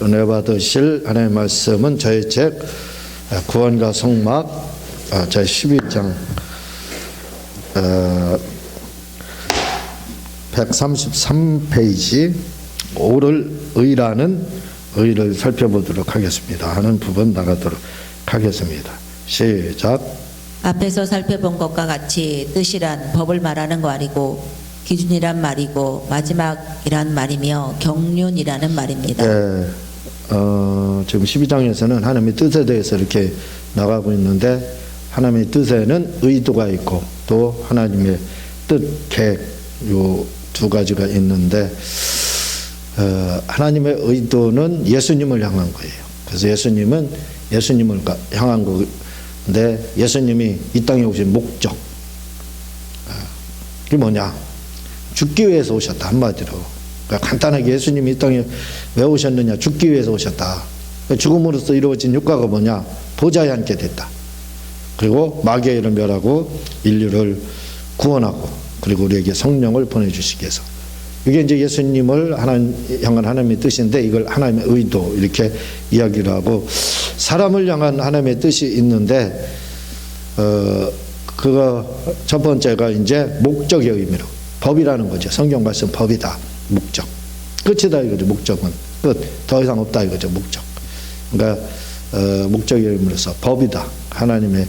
은혜 받으실 하나님의 말씀은 저희 책 구원과 성막 제 11장 133페이지 오를 의라는 의를 살펴보도록 하겠습니다. 하는 부분 나가도록 하겠습니다. 시작. 앞에서 살펴본 것과 같이 뜻이란 법을 말하는 거 아니고 기준이란 말이고 마지막이란 말이며 경륜이라는 말입니다. 지금 12장에서는 하나님의 뜻에 대해서 이렇게 나가고 있는데 하나님의 뜻에는 의도가 있고 또 하나님의 뜻, 계획 요 두 가지가 있는데 하나님의 의도는 예수님을 향한 거예요. 그래서 예수님은 예수님을 향한 건데 예수님이 이 땅에 오신 목적 그게 뭐냐? 죽기 위해서 오셨다 한마디로. 그러니까 간단하게 예수님이 이 땅에 왜 오셨느냐? 죽기 위해서 오셨다. 죽음으로써 이루어진 효과가 뭐냐? 보좌에 앉게 됐다. 그리고 마귀의 일을 멸하고 인류를 구원하고 그리고 우리에게 성령을 보내주시기 위해서. 이게 이제 예수님을 향한 하나님의 뜻인데 이걸 하나님의 의도 이렇게 이야기를 하고 사람을 향한 하나님의 뜻이 있는데 그거 첫 번째가 이제 목적의 의미로 법이라는 거죠. 성경 말씀 법이다. 목적. 끝이다 이거죠. 목적은 끝. 더 이상 없다 이거죠. 목적. 그러니까 목적의 의미로서 법이다. 하나님의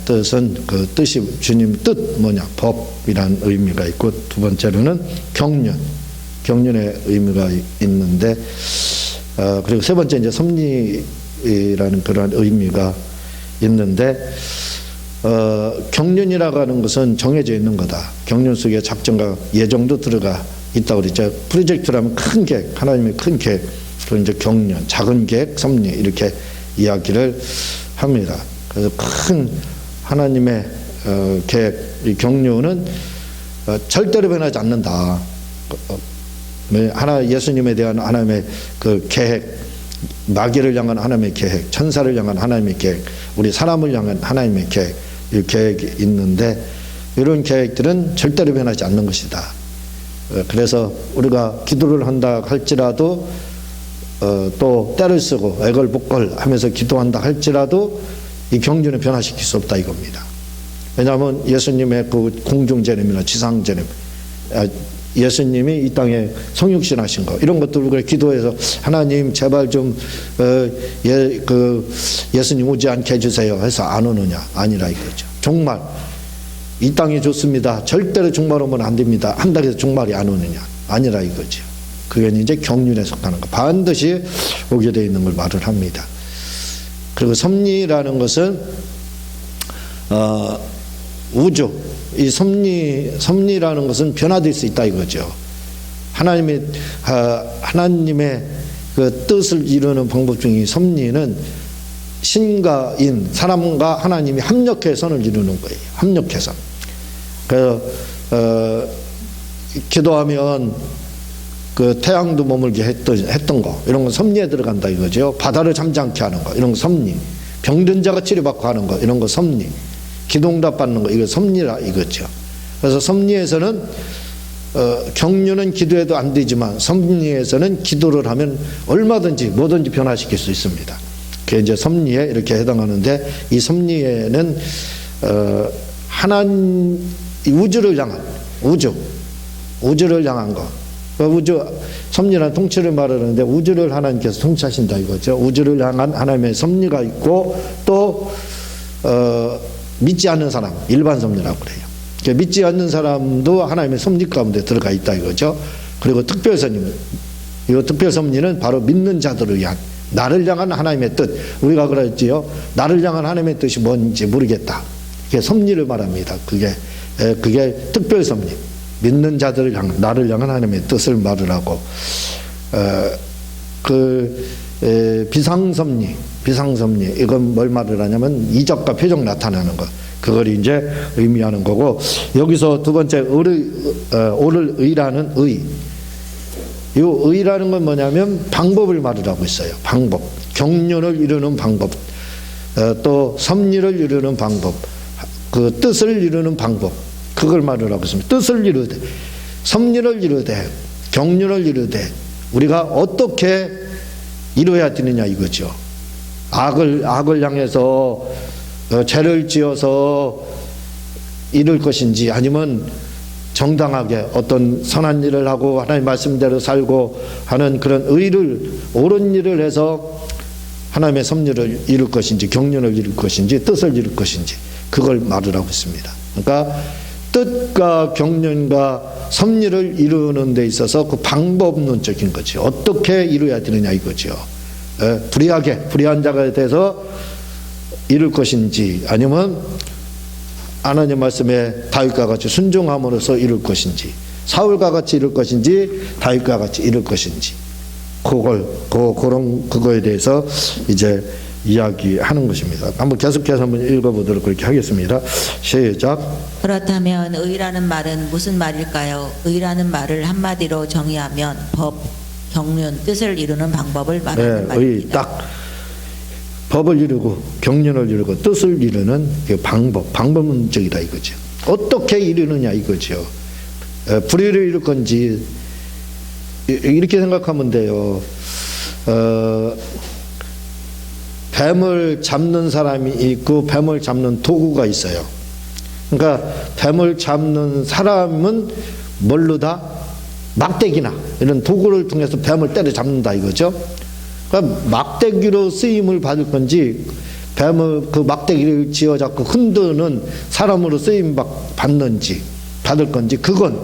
뜻은 그 뜻이 주님 뜻 뭐냐 법이라는 의미가 있고 두 번째로는 경륜의 의미가 있는데 그리고 세 번째 이제 섭리라는 그러한 의미가 있는데 경륜이라고 하는 것은 정해져 있는 거다. 경륜 속에 작전과 예정도 들어가 있다고 그랬죠. 프로젝트라면 큰 계획, 하나님의 큰 계획, 그리고 이제 경륜, 작은 계획, 섭리 이렇게 이야기를 합니다. 그래서 큰 하나님의 계획, 이 경륜은 절대로 변하지 않는다. 예수님에 대한 하나님의 그 계획, 마귀를 향한 하나님의 계획, 천사를 향한 하나님의 계획, 우리 사람을 향한 하나님의 계획, 이 계획이 있는데 이런 계획들은 절대로 변하지 않는 것이다. 그래서 우리가 기도를 한다 할지라도 또 때를 쓰고 애걸복걸 하면서 기도한다 할지라도 이 경륜을 변화시킬 수 없다 이겁니다. 왜냐하면 예수님의 그 공중제림이나 지상제림, 예수님이 이 땅에 성육신 하신 거 이런 것들 우리가 기도해서 하나님 제발 좀 예수님 오지 않게 해주세요 해서 안 오느냐? 아니라 이거죠. 종말 이 땅이 좋습니다. 절대로 종말 오면 안 됩니다. 한다 해서 종말이 안 오느냐? 아니라 이거죠. 그게 이제 경륜에 속하는 거. 반드시 오게 되어 있는 걸 말을 합니다. 그리고 섭리라는 것은 우주, 이 섭리라는 것은 변화될 수 있다 이거죠. 하나님의 그 뜻을 이루는 방법 중에 섭리는 신과 인, 사람과 하나님이 합력해서 선을 이루는 거예요. 합력해서. 그래서 기도하면 그 태양도 머물게 했던 거 이런 건 섭리에 들어간다 이거죠. 바다를 잠잠케 하는 거 이런 거 섭리. 병든 자가 치료받고 하는 거 이런 거 섭리. 기도응답 받는 거 이거 섭리라 이거죠. 그래서 섭리에서는 경륜은 기도해도 안 되지만 섭리에서는 기도를 하면 얼마든지 뭐든지 변화시킬 수 있습니다. 그게 이제 섭리에 이렇게 해당하는데 이 섭리에는 우주를 향한 우주를 향한 거. 우주 섭리라는 통치를 말하는데 우주를 하나님께서 통치하신다 이거죠. 우주를 향한 하나님의 섭리가 있고 또 믿지 않는 사람 일반 섭리라고 그래요. 믿지 않는 사람도 하나님의 섭리 가운데 들어가 있다 이거죠. 그리고 특별 섭리, 이 특별 섭리는 바로 믿는 자들을 위한 나를 향한 하나님의 뜻. 우리가 그랬지요. 나를 향한 하나님의 뜻이 뭔지 모르겠다. 그게 섭리를 말합니다. 그게 특별 섭리. 믿는 자들을 향한 나를 향한 하나님의 뜻을 말을 하고 비상섭리 이건 뭘 말을 하냐면 이적과 표적 나타나는 것 그걸 이제 의미하는 거고 여기서 두 번째 오를 의라는 의. 이 의라는 건 뭐냐면 방법을 말을 하고 있어요. 방법, 경륜을 이루는 방법, 또 섭리를 이루는 방법, 그 뜻을 이루는 방법. 그걸 말을 하고 있습니다. 뜻을 이루되 섭리를 이루되 경륜을 이루되 우리가 어떻게 이루어야 되느냐 이거죠. 악을 향해서 죄를 지어서 이룰 것인지, 아니면 정당하게 어떤 선한 일을 하고 하나님 말씀대로 살고 하는 그런 옳은 일을 해서 하나님의 섭리를 이룰 것인지, 경륜을 이룰 것인지, 뜻을 이룰 것인지, 그걸 말을 하고 있습니다. 그러니까 뜻과 경륜과 섭리를 이루는 데 있어서 그 방법론적인 거죠. 어떻게 이루어야 되느냐 이거죠. 불의한 자가 돼서 이룰 것인지, 아니면 하나님 말씀에 다윗과 같이 순종함으로써 이룰 것인지, 사울과 같이 이룰 것인지, 다윗과 같이 이룰 것인지, 그거에 대해서 이제 이야기하는 것입니다. 한번 계속해서 한번 읽어보도록 그렇게 하겠습니다. 시작. 그렇다면 의라는 말은 무슨 말일까요? 의라는 말을 한마디로 정의하면 법, 경륜, 뜻을 이루는 방법을 말하는 말입니다. 의, 딱 법을 이루고 경륜을 이루고 뜻을 이루는 그 방법론적이다 이거죠. 어떻게 이루느냐 이거죠. 불의를 이룰 건지, 이렇게 생각하면 돼요. 뱀을 잡는 사람이 있고 뱀을 잡는 도구가 있어요. 그러니까 뱀을 잡는 사람은 뭘로 다? 막대기나 이런 도구를 통해서 뱀을 때려 잡는다 이거죠. 그러니까 막대기로 쓰임을 받을 건지, 뱀을 그 막대기를 쥐어잡고 흔드는 사람으로 쓰임 받는지 받을 건지, 그걸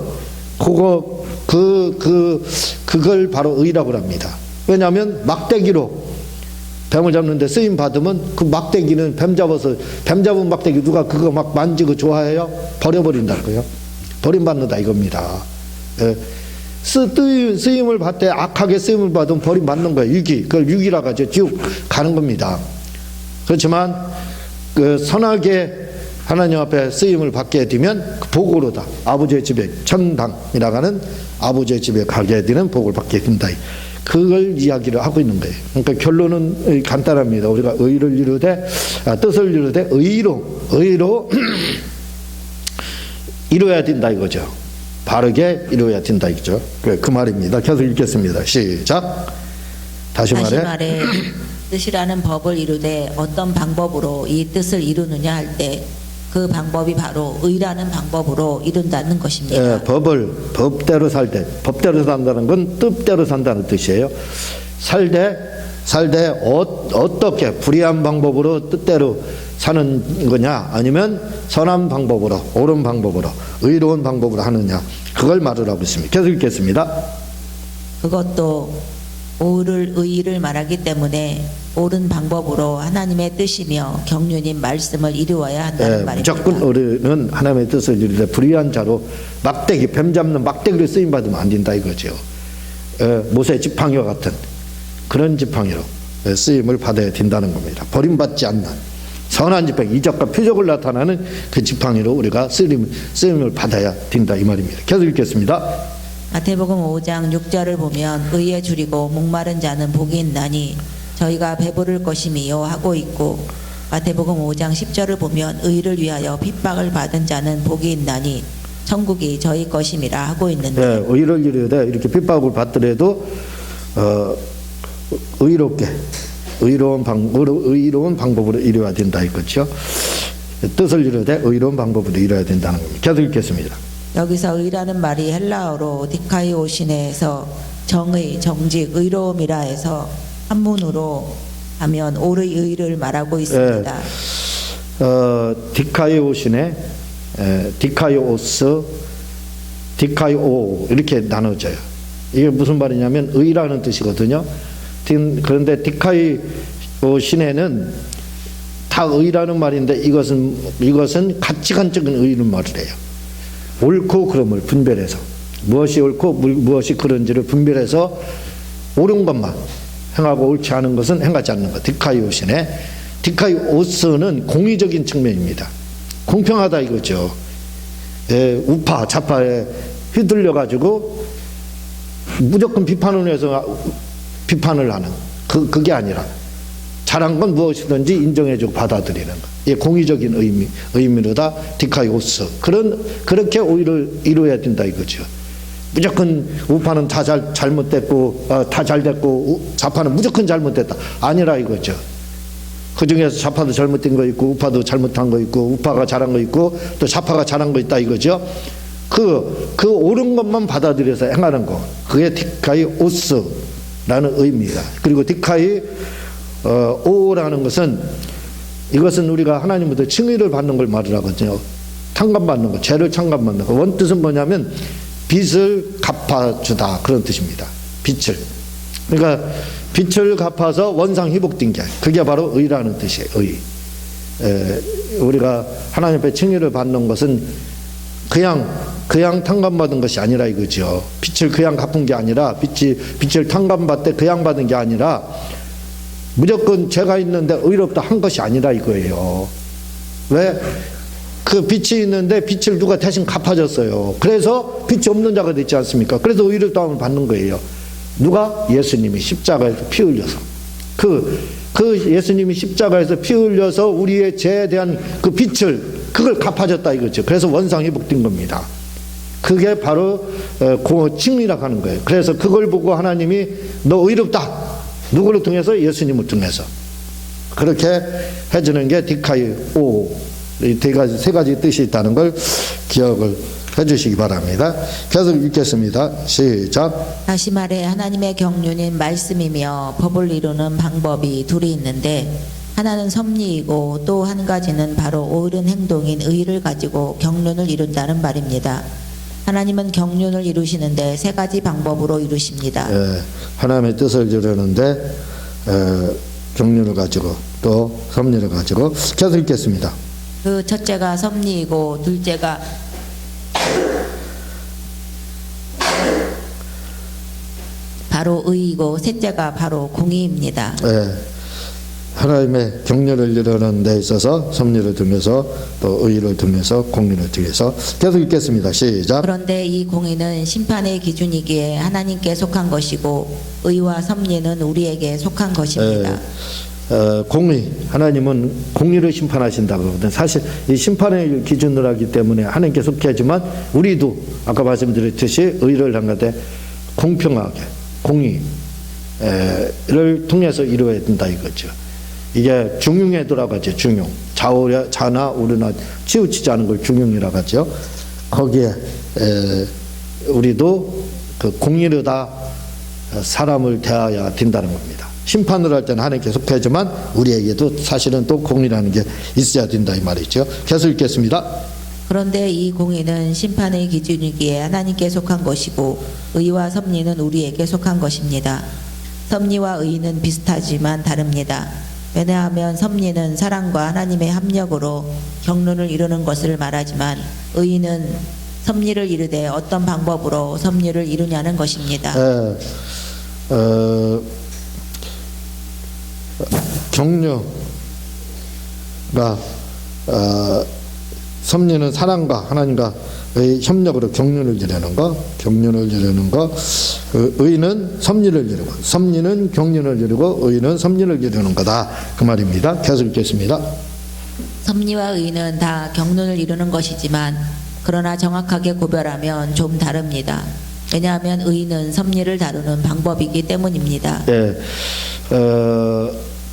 바로 의라고 합니다. 왜냐하면 막대기로 뱀을 잡는데 쓰임 받으면 그 막대기는 뱀 잡은 막대기 누가 그거 막 만지고 좋아해요? 버려버린다고요. 버림받는다 이겁니다. 쓰임을 받되 악하게 쓰임을 받으면 버림받는 거예요. 유기. 그걸 유기라고 하죠. 지옥 가는 겁니다. 그렇지만 그 선하게 하나님 앞에 쓰임을 받게 되면 그 복으로다. 아버지의 집에, 천당이라고 하는 아버지의 집에 가게 되는 복을 받게 된다. 그걸 이야기를 하고 있는 거예요. 그러니까 결론은 간단합니다. 우리가 의를 이루되, 뜻을 이루되 의로 이루어야 된다 이거죠. 바르게 이루어야 된다 이거죠. 그 말입니다. 계속 읽겠습니다. 시작. 다시 말해 뜻이라는 법을 이루되 어떤 방법으로 이 뜻을 이루느냐 할 때 그 방법이 바로 의라는 방법으로 이룬다는 것입니다. 법대로 살 때, 법대로 산다는 건 뜻대로 산다는 뜻이에요. 살되 어떻게 불의한 방법으로 뜻대로 사는 거냐, 아니면 선한 방법으로, 옳은 방법으로, 의로운 방법으로 하느냐, 그걸 말을 하고 있습니다. 계속 읽겠습니다. 그것도 의를 말하기 때문에 옳은 방법으로 하나님의 뜻이며 경륜인 말씀을 이루어야 한다는 말입니다. 무조건 우리는 하나님의 뜻을 이루되 불의한 자로 막대기, 뱀 잡는 막대기로 쓰임 받으면 안 된다 이거죠. 모세 지팡이와 같은 그런 지팡이로 쓰임을 받아야 된다는 겁니다. 버림받지 않는 선한 지팡이, 이적과 표적을 나타나는 그 지팡이로 우리가 쓰임을 받아야 된다 이 말입니다. 계속 읽겠습니다. 마태복음 5장 6절을 보면 의에 줄이고 목마른 자는 복이 있나니 저희가 배부를 것임이요 하고 있고, 마태복음 5장 10절을 보면 의를 위하여 핍박을 받은 자는 복이 있나니 천국이 저희 것임이라 하고 있는데, 의를 이루되 이렇게 핍박을 받더라도 의로운 방법으로 이루어야 된다 이거죠. 뜻을 이루되 의로운 방법으로 이루어야 된다는 겁니다. 계속 읽겠습니다. 여기서 의라는 말이 헬라어로 디카이오시네에서 정의, 정직, 의로움이라 해서 한문으로 하면 옳의 의를 말하고 있습니다. 디카이오시네, 디카이오스, 디카이오 이렇게 나눠져요. 이게 무슨 말이냐면 의라는 뜻이거든요. 그런데 디카이오시네는 다 의라는 말인데 이것은 가치관적인 의를 말을 해요. 옳고 그름을 분별해서, 무엇이 옳고 무엇이 그른지를 분별해서 옳은 것만 행하고 옳지 않은 것은 행하지 않는 것. 디카이오시네. 디카이오스는 공의적인 측면입니다. 공평하다 이거죠. 우파 좌파에 휘둘려 가지고 무조건 비판을 해서 비판을 하는 그게 아니라 잘한 건 무엇이든지 인정해주고 받아들이는 것. 이 공의적인 의미로다 디카이오스. 그렇게 오히려 이루어야 된다 이거죠. 무조건 우파는 다 잘못됐고 다 잘됐고 좌파는 무조건 잘못됐다. 아니라 이거죠. 그 중에서 좌파도 잘못된 거 있고 우파도 잘못한 거 있고 우파가 잘한 거 있고 또 좌파가 잘한 거 있다 이거죠. 그 옳은 것만 받아들여서 행하는 거. 그게 디카이 오스라는 의미입니다. 그리고 디카이 오라는 것은 이것은 우리가 하나님부터 칭의를 받는 걸 말을 하거든요. 탕감받는 거, 죄를 탕감받는 거. 원뜻은 뭐냐면 빚을 갚아주다 그런 뜻입니다. 빚을. 그러니까 빚을 갚아서 원상 회복된 게 그게 바로 의라는 뜻이에요. 의. 우리가 하나님 앞에 칭의를 받는 것은 그냥 탕감받은 것이 아니라 이거죠. 빚을 그냥 갚은 게 아니라 빚을 탕감받되 그냥 받은 게 아니라 무조건 죄가 있는데 의롭다 한 것이 아니라 이거예요. 왜? 그 빚이 있는데 빚을 누가 대신 갚아줬어요. 그래서 빚이 없는 자가 됐지 않습니까? 그래서 의롭다함을 받는 거예요. 누가? 예수님이 십자가에서 피 흘려서. 그 예수님이 십자가에서 피 흘려서 우리의 죄에 대한 그 빚을 그걸 갚아줬다 이거죠. 그래서 원상 회복된 겁니다. 그게 바로 칭의라고 하는 거예요. 그래서 그걸 보고 하나님이 너 의롭다. 누구를 통해서? 예수님을 통해서. 그렇게 해주는 게 디카이 오. 세 가지 뜻이 있다는 걸 기억을 해주시기 바랍니다. 계속 읽겠습니다. 시작. 다시 말해 하나님의 경륜인 말씀이며 법을 이루는 방법이 둘이 있는데 하나는 섭리이고 또 한 가지는 바로 옳은 행동인 의를 가지고 경륜을 이룬다는 말입니다. 하나님은 경륜을 이루시는데 세 가지 방법으로 이루십니다. 하나님의 뜻을 이루는데 경륜을 가지고 또 섭리를 가지고 계속 읽겠습니다. 그 첫째가 섭리이고 둘째가 바로 의이고 셋째가 바로 공의입니다. 하나님의 경륜을 이루는 데 있어서 섭리를 통해서 또 의를 통해서 공의를 통해서 계속 읽겠습니다. 시작. 그런데 이 공의는 심판의 기준이기에 하나님께 속한 것이고 의와 섭리는 우리에게 속한 것입니다. 공의, 하나님은 공의를 심판하신다고 그러거든요. 사실 이 심판의 기준으로 하기 때문에 하나님께 속하지만 우리도 아까 말씀드렸듯이 의를 향하되 공평하게 공의를 통해서 이루어야 된다 이거죠. 이게 중용에 들어가죠. 중용. 자나 우르나 치우치지 않은 걸 중용이라고 하죠. 거기에 우리도 그 공의로 다 사람을 대해야 된다는 겁니다. 심판을 할 때는 하나님께 속하지만 우리에게도 사실은 또 공의라는 게 있어야 된다 이 말이죠. 계속 읽겠습니다. 그런데 이 공의는 심판의 기준이기에 하나님께 속한 것이고 의와 섭리는 우리에게 속한 것입니다. 섭리와 의는 비슷하지만 다릅니다. 왜냐하면 섭리는 사랑과 하나님의 합력으로 경륜을 이루는 것을 말하지만 의는 섭리를 이루되 어떤 방법으로 섭리를 이루냐는 것입니다. 경륜가 섭리는 사랑과 하나님과의 협력으로 경륜을 이루는 거, 의는 섭리를 이루고, 섭리는 경륜을 이루고, 의는 섭리를 이루는 거다 그 말입니다. 계속 읽겠습니다. 섭리와 의는 다 경륜을 이루는 것이지만 그러나 정확하게 구별하면 좀 다릅니다. 왜냐하면 의는 섭리를 다루는 방법이기 때문입니다.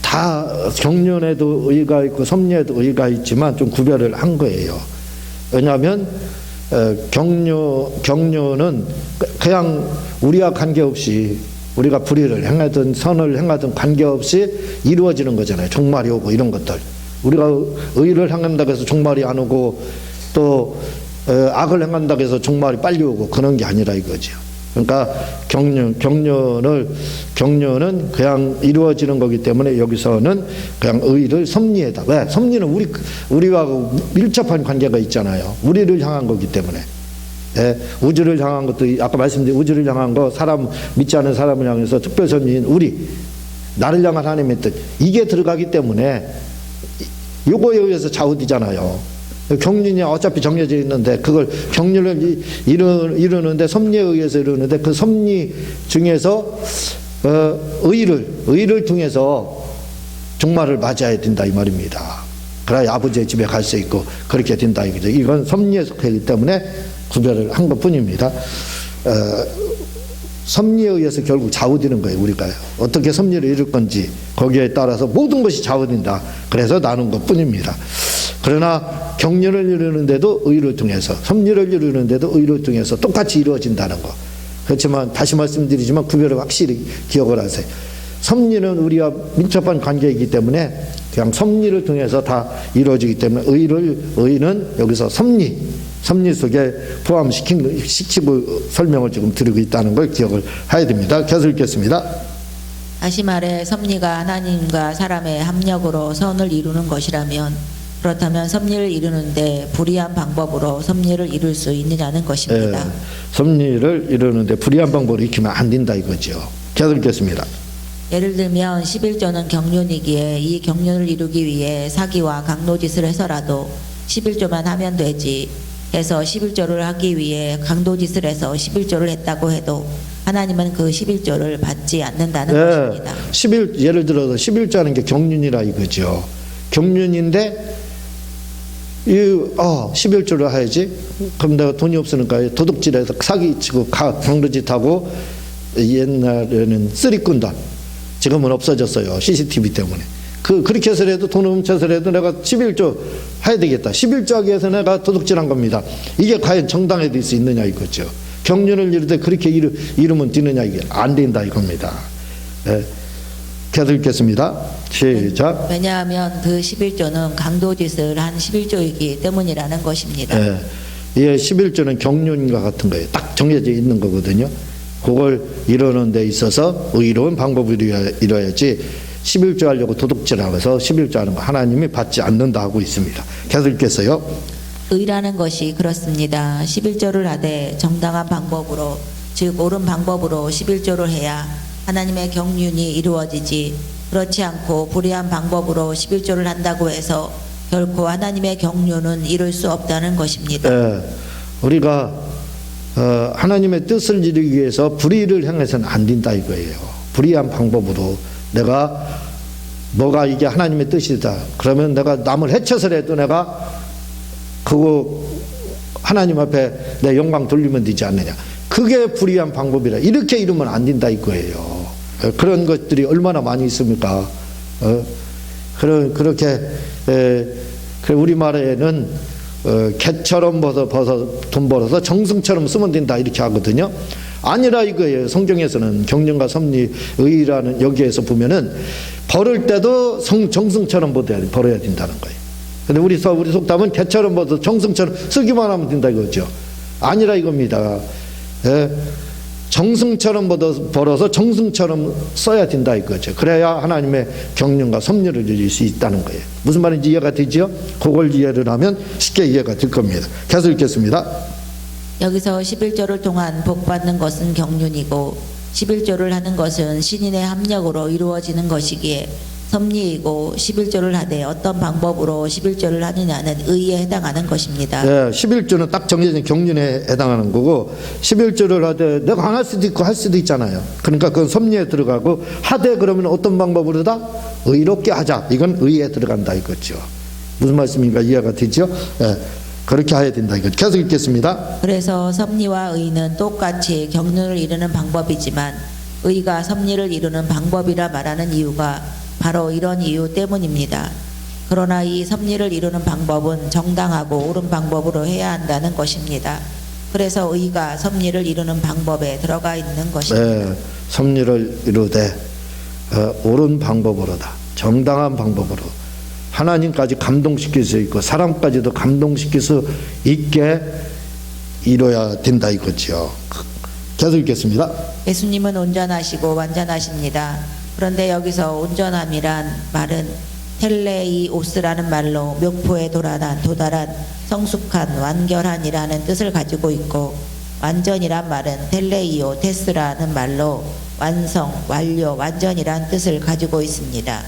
다 경륜에도 의가 있고 섭리에도 의가 있지만 좀 구별을 한 거예요. 왜냐하면 경륜은 그냥 우리와 관계없이 우리가 불의를 행하든 선을 행하든 관계없이 이루어지는 거잖아요. 종말이 오고 이런 것들. 우리가 의를 행한다고 해서 종말이 안 오고 또 악을 행한다고 해서 종말이 빨리 오고 그런 게 아니라 이거죠. 그러니까 경륜은 그냥 이루어지는 거기 때문에 여기서는 그냥 의를 섭리에다. 왜? 섭리는 우리와 밀접한 관계가 있잖아요. 우리를 향한 거기 때문에. 우주를 향한 것도 아까 말씀드린 우주를 향한 거, 사람 믿지 않는 사람을 향해서 특별 섭리인 우리, 나를 향한 하나님의 뜻, 이게 들어가기 때문에 요거에 의해서 좌우되잖아요. 경륜이 어차피 정해져 있는데 그걸 경륜을 이루는데 섭리에 의해서 이루는데 그 섭리 중에서 의를 통해서 종말을 맞이해야 된다 이 말입니다. 그래야 아버지의 집에 갈 수 있고 그렇게 된다 이거죠. 이건 섭리에 속하기 때문에 구별을 한 것뿐입니다. 섭리에 의해서 결국 좌우되는 거예요. 우리가 어떻게 섭리를 이룰 건지 거기에 따라서 모든 것이 좌우된다. 그래서 나눈 것뿐입니다. 그러나 경륜을 이루는데도 의를 통해서, 섭리를 이루는데도 의를 통해서 똑같이 이루어진다는 거. 그렇지만 다시 말씀드리지만 구별을 확실히 기억을 하세요. 섭리는 우리와 밀접한 관계이기 때문에 그냥 섭리를 통해서 다 이루어지기 때문에 의는 여기서 섭리 속에 포함시키고 설명을 지금 드리고 있다는 걸 기억을 해야 됩니다. 계속 읽겠습니다. 다시 말해 섭리가 하나님과 사람의 합력으로 선을 이루는 것이라면 그렇다면 섭리를 이루는데 불의한 방법으로 섭리를 이룰 수 있느냐는 것입니다. 섭리를 이루는데 불의한 방법으로 익히면 안 된다 이거죠. 계속 읽겠습니다. 예를 들면 11조는 경륜이기에 이 경륜을 이루기 위해 사기와 강도짓을 해서라도 11조만 하면 되지 해서 11조를 하기 위해 강도짓을 해서 11조를 했다고 해도 하나님은 그 11조를 받지 않는다는 것입니다. 예를 들어서 11조 하는 게 경륜이라 이거죠. 경륜인데 11조를 해야지. 그럼 내가 돈이 없으니까 도둑질해서 사기치고 강도짓하고 옛날에는 쓰리꾼단 지금은 없어졌어요. CCTV 때문에. 그렇게 해서라도 돈 훔쳐서라도 내가 11조 해야 되겠다. 11조 하기 위해서 내가 도둑질한 겁니다. 이게 과연 정당해질 수 있느냐 이거죠. 경륜을 이룰 때 그렇게 이루면 되느냐 이게 안 된다 이겁니다. 계속 읽겠습니다. 시작. 왜냐하면 그 11조는 강도짓을 한 11조이기 때문이라는 것입니다. 이 11조는 경륜과 같은 거예요. 딱 정해져 있는 거거든요. 그걸 이루는 데 있어서 의로운 방법을 이뤄야지 11조 하려고 도둑질하고 해서 11조 하는 거 하나님이 받지 않는다 하고 있습니다. 계속 읽겠어요. 의라는 것이 그렇습니다. 11조를 하되 정당한 방법으로 즉 옳은 방법으로 11조를 해야 하나님의 경륜이 이루어지지 그렇지 않고 불의한 방법으로 11조를 한다고 해서 결코 하나님의 경륜은 이룰 수 없다는 것입니다. 우리가 하나님의 뜻을 이루기 위해서 불의를 향해서는 안 된다 이거예요. 불의한 방법으로 내가 뭐가 이게 하나님의 뜻이다. 그러면 내가 남을 해쳐서라도 내가 그거 하나님 앞에 내 영광 돌리면 되지 않느냐. 그게 불의한 방법이라. 이렇게 이루면 안 된다 이거예요. 그런 것들이 얼마나 많이 있습니까? 그렇게 우리말에는 개처럼 돈 벌어서 정승처럼 쓰면 된다 이렇게 하거든요. 아니라 이거예요. 성경에서는 경륜과 섭리, 의라는 여기에서 보면은 벌을 때도 정승처럼 벌어야 된다는 거예요. 근데 우리 속담은 개처럼 벌어서 정승처럼 쓰기만 하면 된다 이거죠. 아니라 이겁니다. 정승처럼 벌어서 정승처럼 써야 된다 이거죠. 그래야 하나님의 경륜과 섭리를 이룰 수 있다는 거예요. 무슨 말인지 이해가 되죠? 그걸 이해를 하면 쉽게 이해가 될 겁니다. 계속 읽겠습니다. 여기서 11조를 통한 복받는 것은 경륜이고 11조를 하는 것은 신인의 합력으로 이루어지는 것이기에 섭리이고 11조를 하되 어떤 방법으로 11조를 하느냐는 의에 해당하는 것입니다. 11조는 딱 정해진 경륜에 해당하는 거고 11조를 하되 내가 안 할 수도 있고 할 수도 있잖아요. 그러니까 그건 섭리에 들어가고 하되 그러면 어떤 방법으로다? 의롭게 하자. 이건 의에 들어간다 이거죠. 무슨 말씀인가 이해가 되죠? 그렇게 해야 된다 이거. 계속 읽겠습니다. 그래서 섭리와 의는 똑같이 경륜을 이루는 방법이지만 의가 섭리를 이루는 방법이라 말하는 이유가 바로 이런 이유 때문입니다. 그러나 이 섭리를 이루는 방법은 정당하고 옳은 방법으로 해야 한다는 것입니다. 그래서 의가 섭리를 이루는 방법에 들어가 있는 것입니다. 섭리를 이루되 옳은 방법으로다. 정당한 방법으로 하나님까지 감동시킬 수 있고 사람까지도 감동시킬 수 있게 이뤄야 된다 이거죠. 계속 읽겠습니다. 예수님은 온전하시고 완전하십니다. 그런데 여기서 온전함이란 말은 텔레이오스라는 말로 묘포에 도달한 성숙한 완결한이라는 뜻을 가지고 있고 완전이란 말은 텔레이오 테스라는 말로 완성, 완료, 완전이란 뜻을 가지고 있습니다.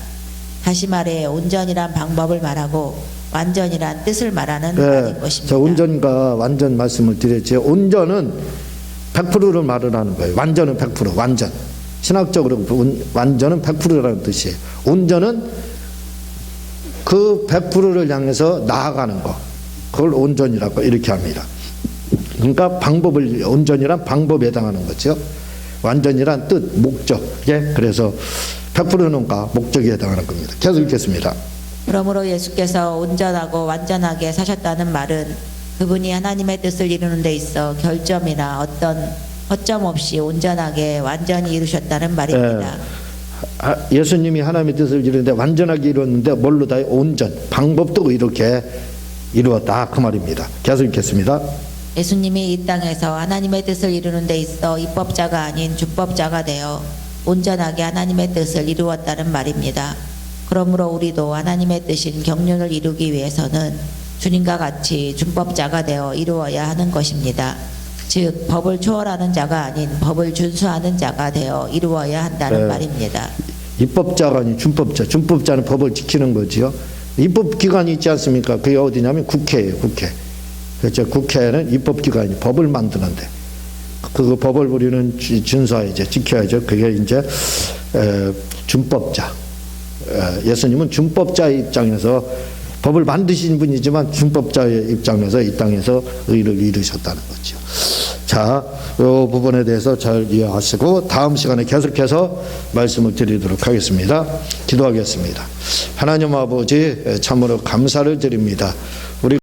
다시 말해 온전이란 방법을 말하고 완전이란 뜻을 말하는 말인 것입니다. 저 온전과 완전 말씀을 드렸죠. 온전은 100%를 말을 하는 거예요. 완전은 100%, 완전. 신학적으로 완전은 100%라는 뜻이에요. 온전은 그 100%를 향해서 나아가는 거. 그걸 온전이라고 이렇게 합니다. 그러니까 방법을 온전이란 방법에 해당하는 거죠. 완전이란 뜻, 목적. 예? 그래서 100%는 목적에 해당하는 겁니다. 계속 읽겠습니다. 그러므로 예수께서 온전하고 완전하게 사셨다는 말은 그분이 하나님의 뜻을 이루는 데 있어 결점이나 어떤 허점 없이 온전하게 완전히 이루셨다는 말입니다. 예수님이 하나님의 뜻을 이루는데 완전하게 이루었는데 뭘로 다 온전, 방법도 이렇게 이루었다 그 말입니다. 계속 읽겠습니다. 예수님이 이 땅에서 하나님의 뜻을 이루는 데 있어 입법자가 아닌 준법자가 되어 온전하게 하나님의 뜻을 이루었다는 말입니다. 그러므로 우리도 하나님의 뜻인 경륜을 이루기 위해서는 주님과 같이 준법자가 되어 이루어야 하는 것입니다. 즉 법을 초월하는 자가 아닌 법을 준수하는 자가 되어 이루어야 한다는 말입니다. 입법자가 아닌 준법자. 준법자는 법을 지키는 거지요. 입법기관이 있지 않습니까? 그게 어디냐면 국회예요. 국회. 그렇죠. 국회는 입법기관이 법을 만드는데 그 법을 우리는 준수해야죠. 지켜야죠. 그게 이제 준법자. 예수님은 준법자의 입장에서 법을 만드신 분이지만 준법자의 입장에서 이 땅에서 의를 이루셨다는 거죠. 자, 이 부분에 대해서 잘 이해하시고 다음 시간에 계속해서 말씀을 드리도록 하겠습니다. 기도하겠습니다. 하나님 아버지 참으로 감사를 드립니다. 우리